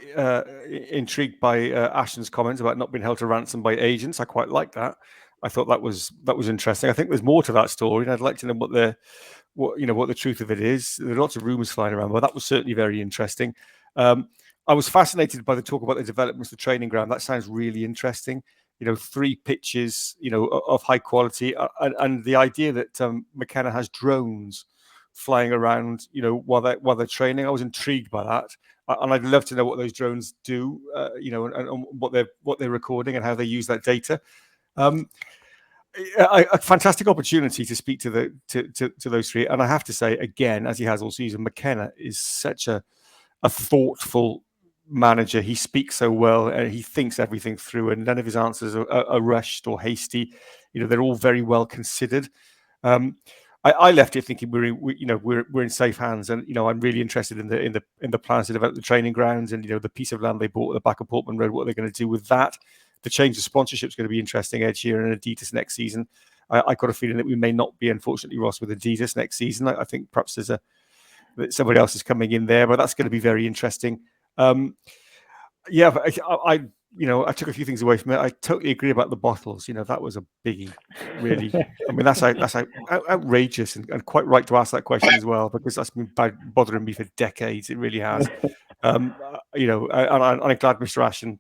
S2: intrigued by Ashton's comments about not being held to ransom by agents. I quite like that. I thought that was interesting. I think there's more to that story, and I'd like to know what the truth of it is. There are lots of rumors flying around, but that was certainly very interesting. I was fascinated by the talk about the developments of the training ground. That sounds really interesting. 3 pitches, of high quality, and the idea that McKenna has drones flying around, while they're training. I was intrigued by that, and I'd love to know what those drones do, and what they're recording and how they use that data. A fantastic opportunity to speak to those 3, and I have to say again, as he has all season, McKenna is such a thoughtful manager. He speaks so well, and he thinks everything through, and none of his answers are rushed or hasty. They're all very well considered. I left it thinking we're in safe hands, and I'm really interested in the plans to develop the training grounds, and the piece of land they bought at the back of Portman Road. What are they going to do with that? The change of sponsorship is going to be interesting. Ed Sheeran and Adidas next season. I got a feeling that we may not be, unfortunately, Ross, with Adidas next season. I think perhaps that somebody else is coming in there, but that's going to be very interesting. I I took a few things away from it. I totally agree about the bottles. That was a biggie, really. I mean, that's outrageous and quite right to ask that question as well, because that's been bothering me for decades. It really has. And I'm glad Mr. Ashton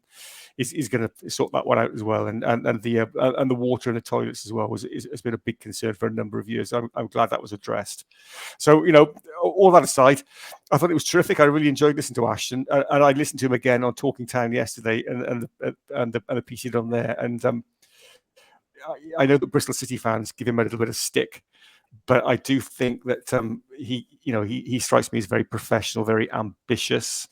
S2: is going to sort that one out as well, and the water in the toilets as well has been a big concern for a number of years. I'm glad that was addressed. So all that aside, I thought it was terrific. I really enjoyed listening to Ashton, and I listened to him again on Talking Town yesterday, and the piece he did on there. And I know that Bristol City fans give him a little bit of stick, but I do think that he strikes me as very professional, very ambitious,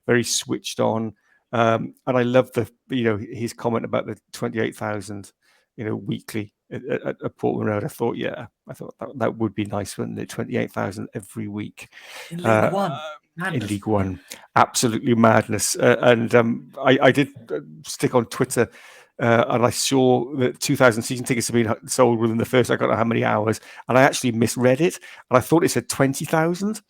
S2: very switched on. And I love his comment about the 28,000, weekly at Portman Road. I thought that would be nice, wouldn't it? 28,000 every week
S1: in League One.
S2: In League One, absolutely madness. And I did stick on Twitter, and I saw that 2,000 season tickets have been sold within the first, I don't know how many hours, and I actually misread it, and I thought it said 20,000.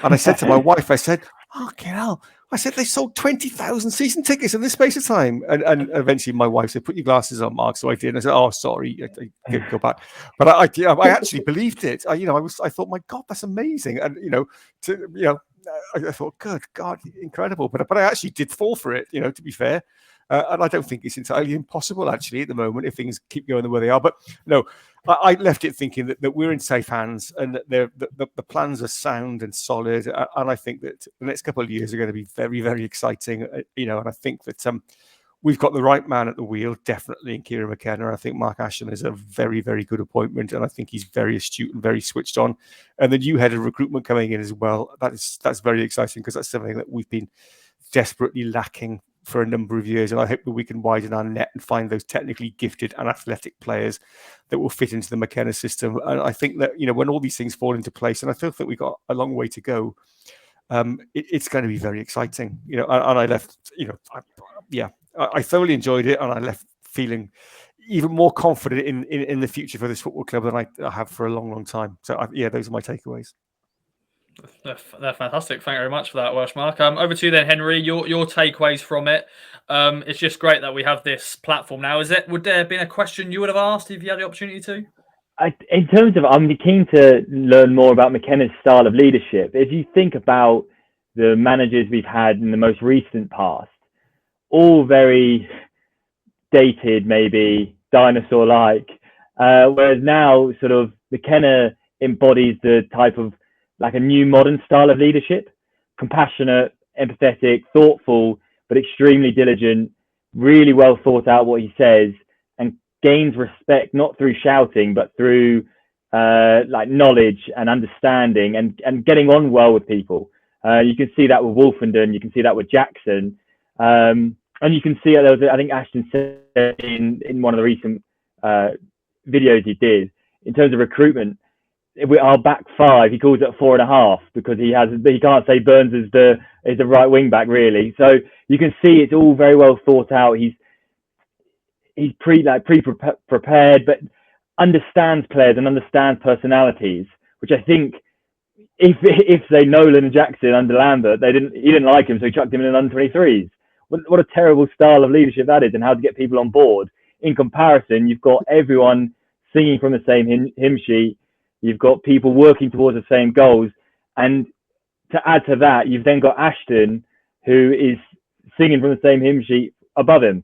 S2: And I said to my wife, I said, "Okay, hell." I said, they sold 20,000 season tickets in this space of time. And eventually my wife said, "Put your glasses on, Mark." So I did. And I said, "Oh, sorry, I go back." But I actually believed it. I thought, my God, that's amazing. And, I thought, good God, incredible. But I actually did fall for it, to be fair. And I don't think it's entirely impossible, actually, at the moment, if things keep going the way they are. But no, I left it thinking that we're in safe hands, and that the plans are sound and solid. And I think that the next couple of years are going to be very, very exciting. And I think that we've got the right man at the wheel, definitely, in Kieran McKenna. I think Mark Ashton is a very, very good appointment, and I think he's very astute and very switched on. And the new head of recruitment coming in as well, that's very exciting, because that's something that we've been desperately lacking for a number of years, and I hope that we can widen our net and find those technically gifted and athletic players that will fit into the McKenna system. And I think that when all these things fall into place, and I still think we've got a long way to go, it's going to be very exciting. And I left, I thoroughly enjoyed it, and I left feeling even more confident in the future for this football club than I have for a long, long time. So those are my takeaways.
S1: They're fantastic. Thank you very much for that, Welsh Mark. Over to you then, Henry. Your takeaways from it. It's just great that we have this platform now. Would there have been a question you would have asked if you had the opportunity to?
S3: In terms of, I'm keen to learn more about McKenna's style of leadership. If you think about the managers we've had in the most recent past, all very dated, maybe dinosaur-like, whereas now sort of McKenna embodies the type of, like, a new modern style of leadership: compassionate, empathetic, thoughtful, but extremely diligent, really well thought out what he says, and gains respect not through shouting, but through knowledge and understanding, and getting on well with people. You can see that with Wolfenden, you can see that with Jackson, and you can see it. I think Ashton said in one of the recent videos he did, in terms of recruitment, our back five, he calls it 4.5, because he can't say Burns is the right wing back, really. So you can see it's all very well thought out. He's prepared, but understands players and understands personalities, which I think if say Nolan and Jackson under Lambert, he didn't like him, so he chucked him in an under-23s. What a terrible style of leadership that is, and how to get people on board. In comparison, you've got everyone singing from the same hymn sheet. You've got people working towards the same goals. And to add to that, you've then got Ashton, who is singing from the same hymn sheet above him.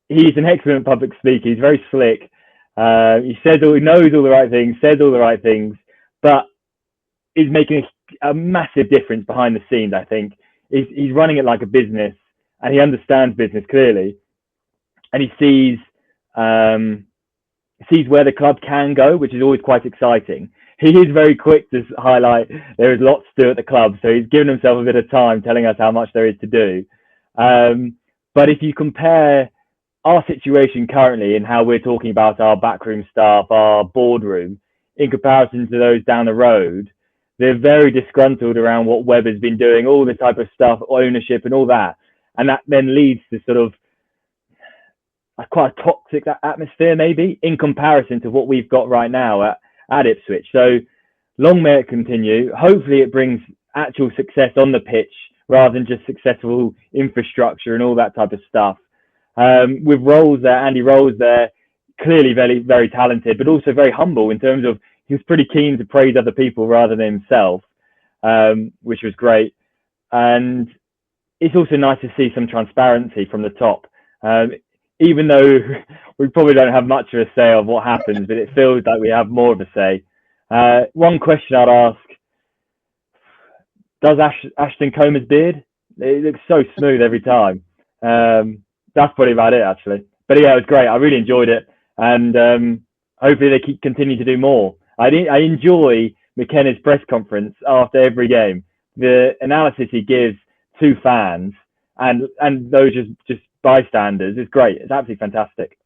S3: He's an excellent public speaker. He's very slick. He knows all the right things, says all the right things, but is making a massive difference behind the scenes, I think. He's running it like a business, and he understands business clearly. And he sees where the club can go, which is always quite exciting. He is very quick to highlight there is lots to do at the club, so he's given himself a bit of time telling us how much there is to do. But if you compare our situation currently and how we're talking about our backroom staff, our boardroom, in comparison to those down the road, they're very disgruntled around what Webb has been doing, all this type of stuff, ownership and all that. And that then leads to sort of quite a toxic atmosphere, maybe, in comparison to what we've got right now at Ipswich. So long may it continue. Hopefully it brings actual success on the pitch rather than just successful infrastructure and all that type of stuff. With Rolls there, Andy Rolls there, clearly very, very talented, but also very humble in terms of he was pretty keen to praise other people rather than himself, which was great. And it's also nice to see some transparency from the top. Even though we probably don't have much of a say of what happens, but it feels like we have more of a say. One question I'd ask, does Ashton comb his beard? It looks so smooth every time. That's probably about it, actually. But yeah, it was great. I really enjoyed it. And hopefully they continue to do more. I enjoy McKenna's press conference after every game. The analysis he gives to fans and those just bystanders is great. It's absolutely fantastic.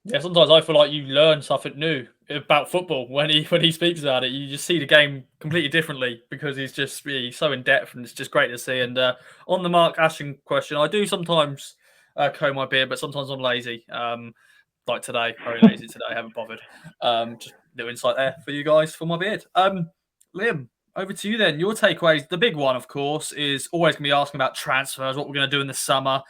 S1: Yeah, sometimes I feel like you learn something new about football when he speaks about it. You just see the game completely differently because he's so in depth, and it's just great to see. And on the Mark Ashton question, I do sometimes comb my beard, but sometimes I'm lazy. Like today, very lazy today. I haven't bothered. Just little insight there for you guys for my beard. Liam, over to you then. Your takeaways. The big one, of course, is always going to be asking about transfers, what we're going to do in the summer,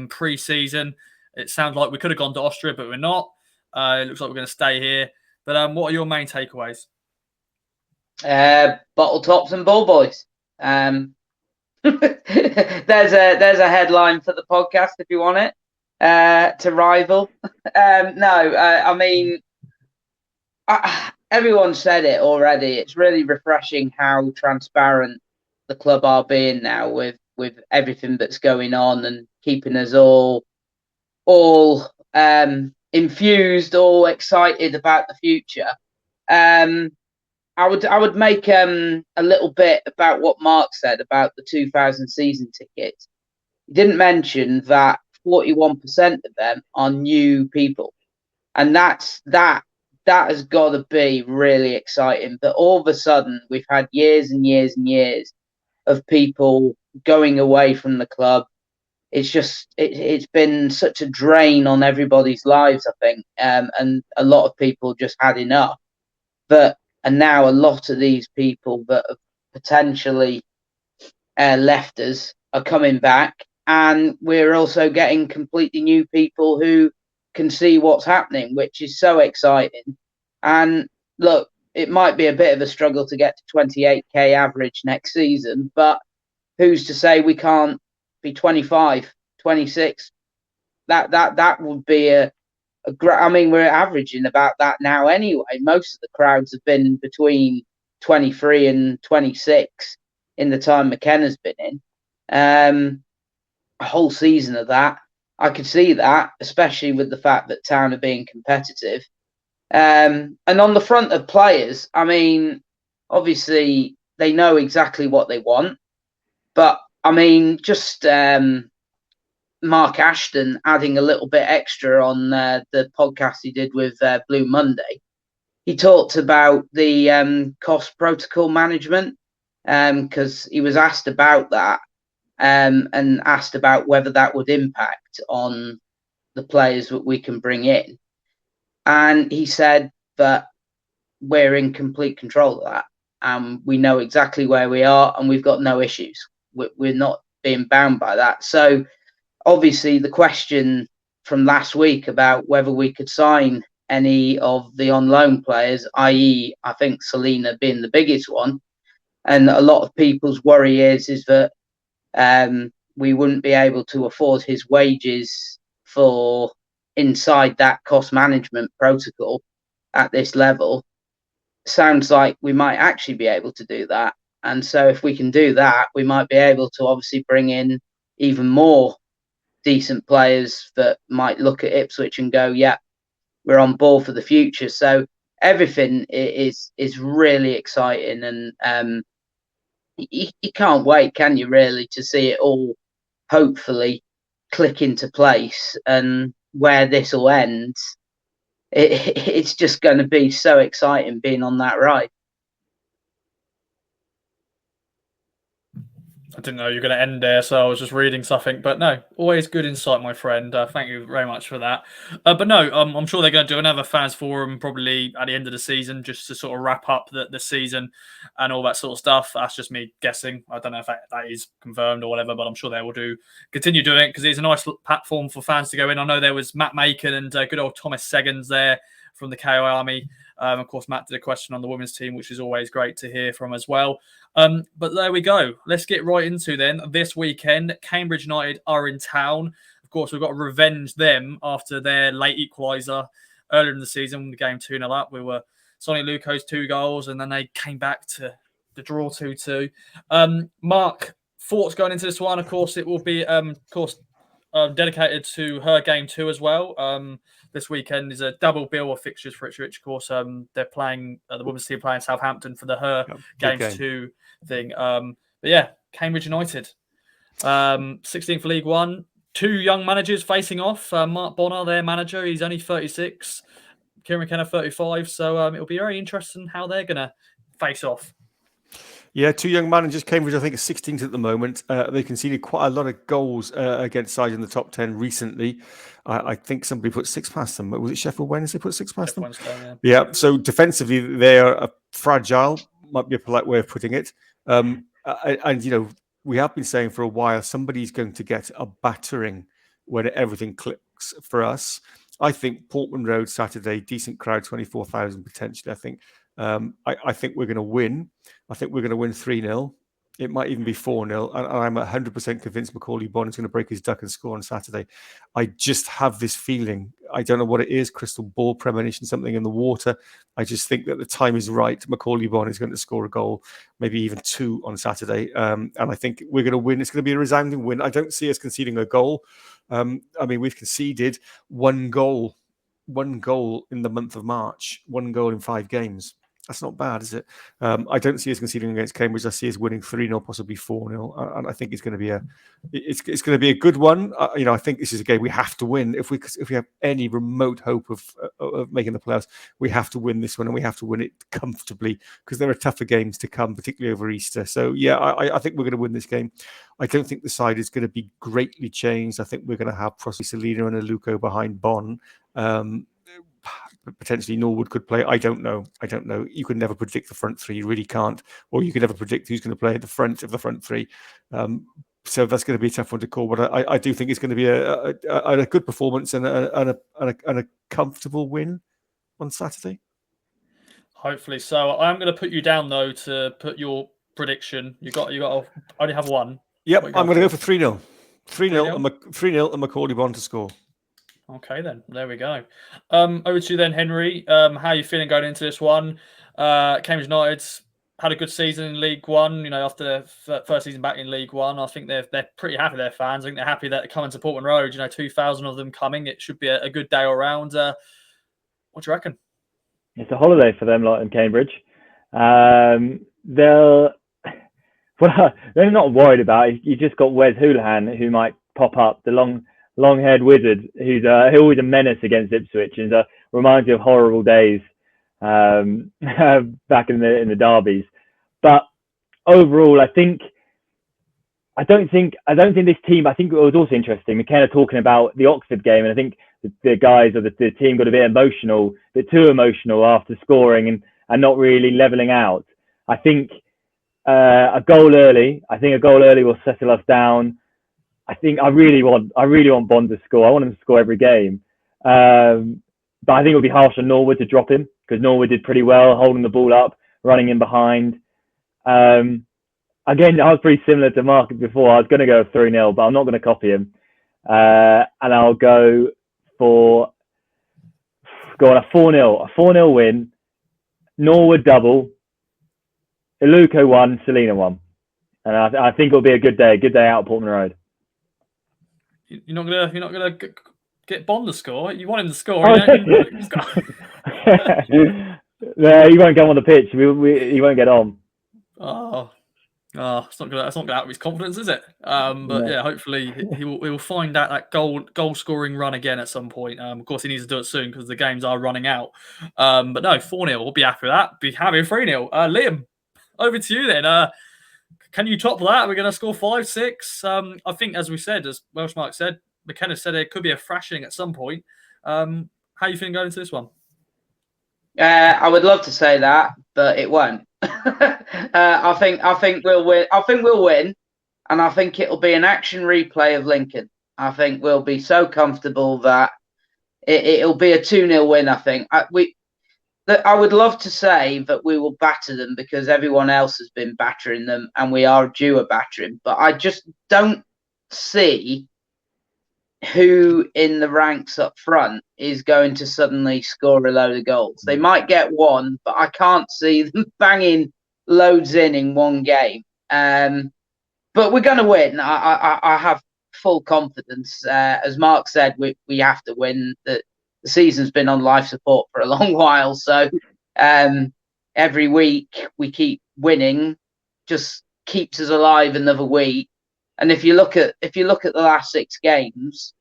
S1: pre-season. It sounds like we could have gone to Austria, but we're not. It looks like we're going to stay here. But what are your main takeaways?
S4: Bottle tops and ball boys. There's a headline for the podcast if you want it to rival. I mean, everyone said it already. It's really refreshing how transparent the club are being now with everything that's going on and keeping us all infused, all excited about the future. I would make a little bit about what Mark said about the 2000 season tickets. He didn't mention that 41% of them are new people, and that has got to be really exciting. But all of a sudden, we've had years and years and years of people going away from the club. It's been such a drain on everybody's lives, I think, and a lot of people just had enough. And now a lot of these people that have potentially left us are coming back, and we're also getting completely new people who can see what's happening, which is so exciting. And look, it might be a bit of a struggle to get to 28k average next season, but who's to say we can't be 25, 26? That would be I mean, we're averaging about that now anyway. Most of the crowds have been between 23 and 26 in the time McKenna's been in. A whole season of that. I could see that, especially with the fact that Town are being competitive. And on the front of players, I mean, obviously they know exactly what they want. But, I mean, just Mark Ashton adding a little bit extra on the podcast he did with Blue Monday. He talked about the cost protocol management because he was asked about that and asked about whether that would impact on the players that we can bring in. And he said that we're in complete control of that. We know exactly where we are and we've got no issues. We're not being bound by that. So obviously the question from last week about whether we could sign any of the on loan players, i.e. I think Selena being the biggest one, and a lot of people's worry is that we wouldn't be able to afford his wages for inside that cost management protocol at this level. Sounds like we might actually be able to do that. And so if we can do that, we might be able to obviously bring in even more decent players that might look at Ipswich and go, yeah, we're on board for the future. So everything is really exciting, and you can't wait, can you, really, to see it all hopefully click into place. And where this will end, it's just going to be so exciting being on that ride.
S1: I didn't know you were going to end there, so I was just reading something. But no, always good insight, my friend. Thank you very much for that. But no, I'm sure they're going to do another fans forum probably at the end of the season, just to sort of wrap up the season and all that sort of stuff. That's just me guessing. I don't know if that is confirmed or whatever, but I'm sure they will continue doing it because it's a nice platform for fans to go in. I know there was Matt Macon and good old Thomas Seggins there from the KOA Army. Of course, Matt did a question on the women's team, which is always great to hear from as well. But there we go. Let's get right into then. This weekend, Cambridge United are in town. Of course, we've got to revenge them after their late equaliser earlier in the season. The game 2-0 up. We were Sonny Luco's 2 goals, and then they came back to the draw 2-2. Mark, thoughts going into this one? Of course, it will be, dedicated to her game 2 as well. This weekend is a double bill of fixtures for Ipswich. Of course, they're playing the women's team playing Southampton for the games 2 thing. But yeah, Cambridge United, 16th League One. 2 young managers facing off. Mark Bonner, their manager, he's only 36. Kieran McKenna, 35. So it'll be very interesting how they're going to face off.
S2: Yeah, 2 young managers. Cambridge, I think, are 16th at the moment. They conceded quite a lot of goals against sides in the top 10 recently. I think somebody put 6 past them. Was it Sheffield Wednesday put 6 past them?
S1: Wednesday,
S2: yeah. So defensively, they are fragile, might be a polite way of putting it. And, we have been saying for a while, somebody's going to get a battering when everything clicks for us. I think Portman Road Saturday, decent crowd, 24,000 potentially, I think. I think we're going to win. I think we're going to win 3-0. It might even be 4-0. And I'm 100% convinced Macaulay Bonner is going to break his duck and score on Saturday. I just have this feeling. I don't know what it is, crystal ball, premonition, something in the water. I just think that the time is right. Macaulay Bonner is going to score a goal, maybe even 2 on Saturday. And I think we're going to win. It's going to be a resounding win. I don't see us conceding a goal. We've conceded 1 goal in the month of March, 1 goal in 5 games. That's not bad, is it? I don't see us conceding against Cambridge. I see us winning 3-0, possibly 4-0, and I think it's going to be a good one. I think this is a game we have to win if we have any remote hope of making the playoffs. We have to win this one, and we have to win it comfortably because there are tougher games to come, particularly over Easter. So yeah, I think we're going to win this game. I don't think the side is going to be greatly changed. I think we're going to have possibly Selina and Aluko behind Bonn. Potentially Norwood could play. I don't know. You can never predict the front 3. You really can't. Or you can never predict who's going to play at the front of the front 3. So that's going to be a tough one to call. But I do think it's going to be a good performance and a comfortable win on Saturday.
S1: Hopefully so. I'm going to put you down though to put your prediction. You got to only have one.
S2: Yep, I'm going to go for 3-0. 3-0 and Macaulay Bonner to score.
S1: Okay, then. There we go. Over to you then, Henry. How are you feeling going into this one? Cambridge United's had a good season in League One, after their first season back in League One. I think they're pretty happy, their fans. I think they're happy that they're coming to Portman Road. 2,000 of them coming. It should be a good day all round. What do you reckon?
S3: It's a holiday for them, like in Cambridge. They're not worried about it. You just got Wes Houlihan, who might pop up, the long-haired wizard, who's always a menace against Ipswich, and reminds you of horrible days back in the derbies. But overall, I don't think this team. I think it was also interesting. McKenna talking about the Oxford game, and I think the guys of the team got a bit too emotional after scoring and not really leveling out. I think a goal early will settle us down. I really want Bond to score. I want him to score every game. But I think it would be harsh on Norwood to drop him because Norwood did pretty well holding the ball up, running in behind. Again, I was pretty similar to Mark before. I was going to go 3-0, but I'm not going to copy him. And I'll go for a 4-0 win. Norwood double. Iluko 1, Selina 1. And I think it'll be a good day out at Portman Road.
S1: You're not gonna get Bond to score. You want him to score.
S3: No, he won't come on the pitch. He won't get on.
S1: It's not gonna out of his confidence, is it? But yeah, hopefully he will find out that goal scoring run again at some point. Of course, he needs to do it soon because the games are running out. But no, 4-0. We'll be happy with that. Be happy with 3-0. Liam, over to you then. Can you top that? We're going to score 5, 6. I think, as we said, as Welsh Mark said, McKenna said it could be a thrashing at some point. How are you feeling going into this one?
S4: I would love to say that, but it won't. I think we'll win. I think we'll win, and I think it'll be an action replay of Lincoln. I think we'll be so comfortable that it'll be a 2-0 win. I think I would love to say that we will batter them because everyone else has been battering them, and we are due a battering. But I just don't see who in the ranks up front is going to suddenly score a load of goals. They might get one, but I can't see them banging loads in one game. But we're going to win. I have full confidence. As Mark said, we have to win. The season's been on life support for a long while, so every week we keep winning, just keeps us alive another week. And if you look at the last 6 games,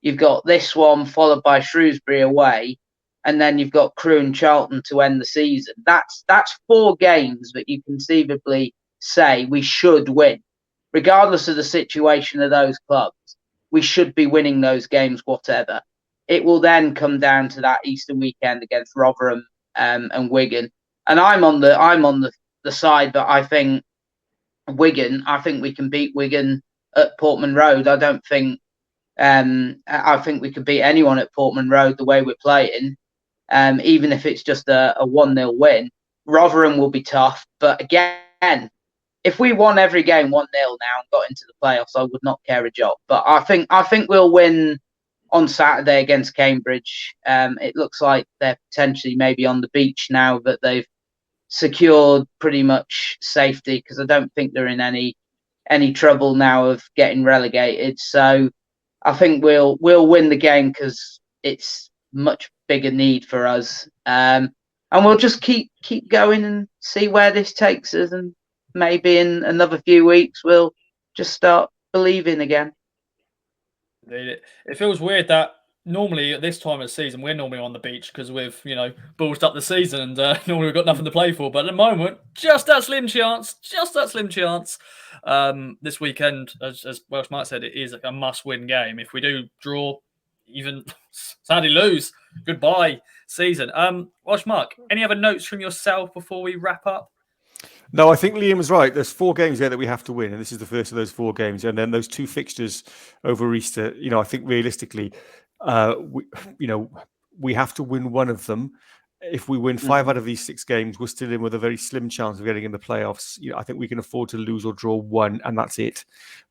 S4: you've got this one followed by Shrewsbury away, and then you've got Crewe and Charlton to end the season. That's 4 games that you conceivably say we should win, regardless of the situation of those clubs. We should be winning those games, whatever. It will then come down to that Easter weekend against Rotherham and Wigan, and I'm on the side that I think Wigan. I think we can beat Wigan at Portman Road. I don't think. I think we could beat anyone at Portman Road the way we're playing, even if it's just a 1-0 win. Rotherham will be tough, but again, if we won every game 1-0 now and got into the playoffs, I would not care a job. But I think we'll win on Saturday against Cambridge. It looks like they're potentially maybe on the beach now that they've secured pretty much safety, because I don't think they're in any trouble now of getting relegated. So I think we'll win the game because it's much bigger need for us. And we'll just keep going and see where this takes us. And maybe in another few weeks, we'll just start believing again.
S1: It feels weird that normally at this time of the season, we're normally on the beach because we've, ballsed up the season and normally we've got nothing to play for. But at the moment, just that slim chance. This weekend, as Welsh Mark said, it is a must-win game. If we do draw, even sadly lose, goodbye season. Welsh Mark, any other notes from yourself before we wrap up?
S2: No, I think Liam is right. There's 4 games there that we have to win, and this is the first of those 4 games. And then those 2 fixtures over Easter. I think realistically, we have to win one of them. If we win 5 out of these 6 games, we're still in with a very slim chance of getting in the playoffs. I think we can afford to lose or draw 1, and that's it.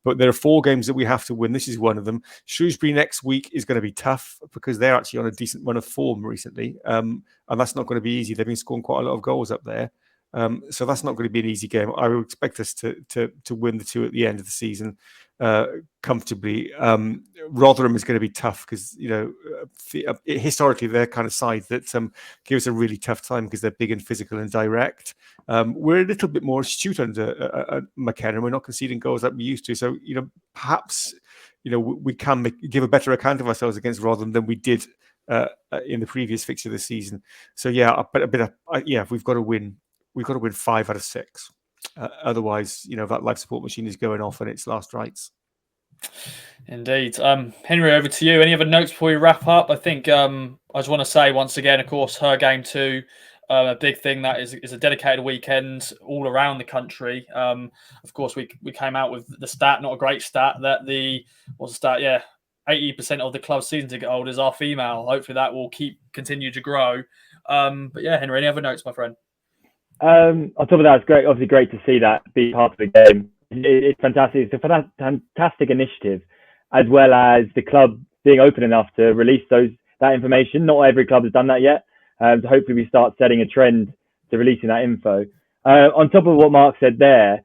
S2: But there are 4 games that we have to win. This is one of them. Shrewsbury next week is going to be tough because they're actually on a decent run of form recently, and that's not going to be easy. They've been scoring quite a lot of goals up there. So that's not going to be an easy game. I would expect us to win the 2 at the end of the season comfortably. Rotherham is going to be tough because historically they're kind of side that give us a really tough time because they're big and physical and direct. We're a little bit more astute under McKenna. We're not conceding goals like we used to. So perhaps we can give a better account of ourselves against Rotherham than we did in the previous fixture this season. So yeah, we've got to win. We've got to win 5 out of 6. Otherwise, that life support machine is going off on its last rights.
S1: Indeed. Henry, over to you. Any other notes before we wrap up? I think I just want to say once again, of course, her game too. A big thing that is a dedicated weekend all around the country. Of course, we came out with the stat, not a great stat, that 80% of the club season ticket holders are female. Hopefully that will continue to grow. But yeah, Henry, any other notes, my friend?
S3: On top of that, it's great. Obviously, great to see that be part of the game. It's fantastic. It's a fantastic initiative, as well as the club being open enough to release that information. Not every club has done that yet. So hopefully, we start setting a trend to releasing that info. On top of what Mark said there,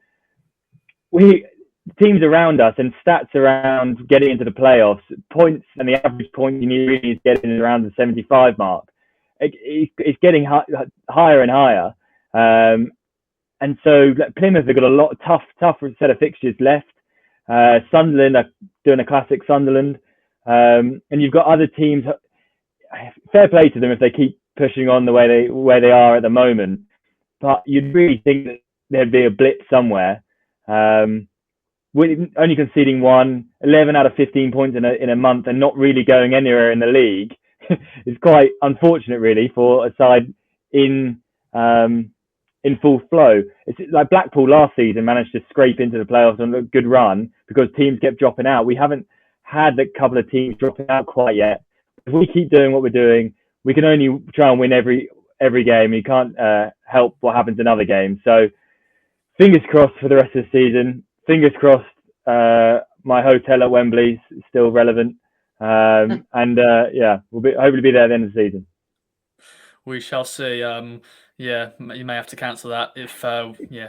S3: teams around us and stats around getting into the playoffs, points and the average point you need really is getting around the 75 mark. It's getting higher and higher. And so Plymouth have got a lot tougher set of fixtures left. Sunderland are doing a classic Sunderland, and you've got other teams. Fair play to them if they keep pushing on the way they are at the moment. But you'd really think that there'd be a blip somewhere, We're only conceding 11 out of 15 points in a month, and not really going anywhere in the league. It's quite unfortunate, really, for a side in full flow. It's like Blackpool last season managed to scrape into the playoffs on a good run because teams kept dropping out. We haven't had a couple of teams dropping out quite yet. If we keep doing what we're doing, we can only try and win every game. You can't help what happens in other games. So fingers crossed for the rest of the season. Fingers crossed my hotel at Wembley is still relevant. We'll hopefully be there at the end of the season.
S1: We shall see. You may have to cancel that if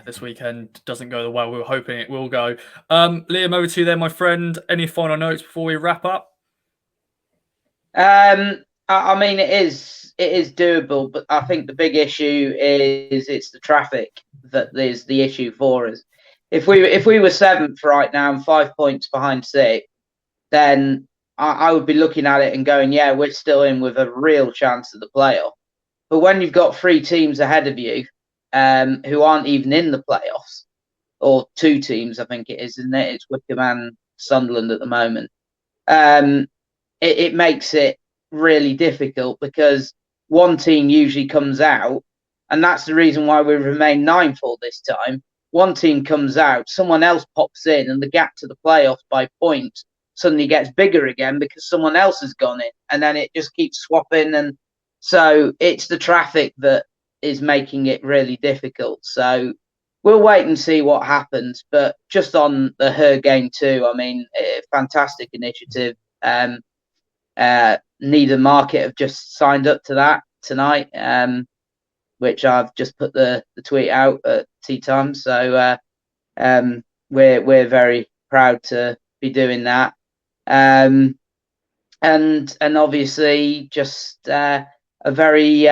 S1: this weekend doesn't go the way we were hoping it will go. Liam, over to you there, my friend. Any final notes before we wrap up?
S4: I mean, it is doable, but I think the big issue is it's the traffic that is the issue for us. If we were 7th right now and 5 points behind 6th, then I would be looking at it and going, yeah, we're still in with a real chance of the playoff. But when you've got 3 teams ahead of you who aren't even in the playoffs, or 2 teams, I think it is, isn't it? It's Wycombe and Sunderland at the moment. It makes it really difficult because one team usually comes out, and that's the reason why we remain 9th all this time. One team comes out, someone else pops in, and the gap to the playoffs by points suddenly gets bigger again because someone else has gone in, and then it just keeps swapping. And so it's the traffic that is making it really difficult. So we'll wait and see what happens. But just on the Her game too, I mean, fantastic initiative. Needham Market have just signed up to that tonight, which I've just put the tweet out at tea time. So we're very proud to be doing that. And obviously just a very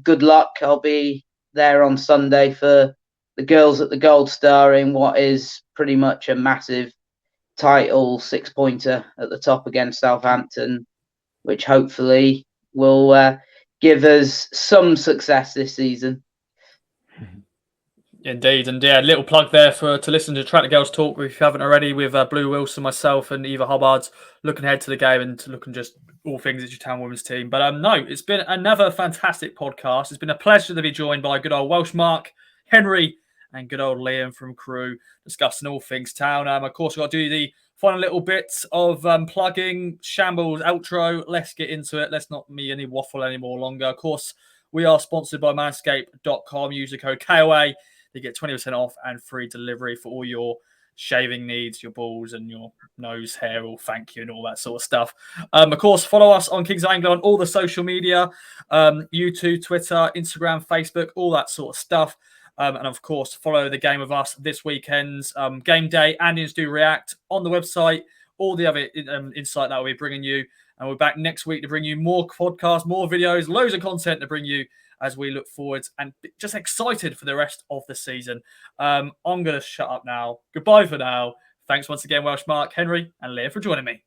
S4: good luck. I'll be there on Sunday for the girls at the Gold Star in what is pretty much a massive title 6-pointer at the top against Southampton, which hopefully will give us some success this season.
S1: Indeed, and yeah, little plug there to listen to Track the Girls Talk if you haven't already, with Blue Wilson, myself, and Eva Hubbard, looking ahead to the game and to looking just all things at your town women's team. But no, it's been another fantastic podcast. It's been a pleasure to be joined by good old Welsh Mark, Henry, and good old Liam from Crewe, discussing all things town. Of course, we've got to do the final little bits of plugging, shambles, outro. Let's get into it. Let's not me any waffle any more longer. Of course, we are sponsored by manscaped.com. Use the code KOA. You get 20% off and free delivery for all your shaving needs, your balls and your nose hair, all thank you and all that sort of stuff. Of course, follow us on Kings of Anglia on all the social media, YouTube, Twitter, Instagram, Facebook, all that sort of stuff. And of course, follow the game with us this weekend's game day and Insta React on the website, all the other insight that we'll be bringing you. And we're back next week to bring you more podcasts, more videos, loads of content to bring you as we look forward and just excited for the rest of the season. I'm going to shut up now. Goodbye for now. Thanks once again, Welsh Mark, Henry, and Leah for joining me.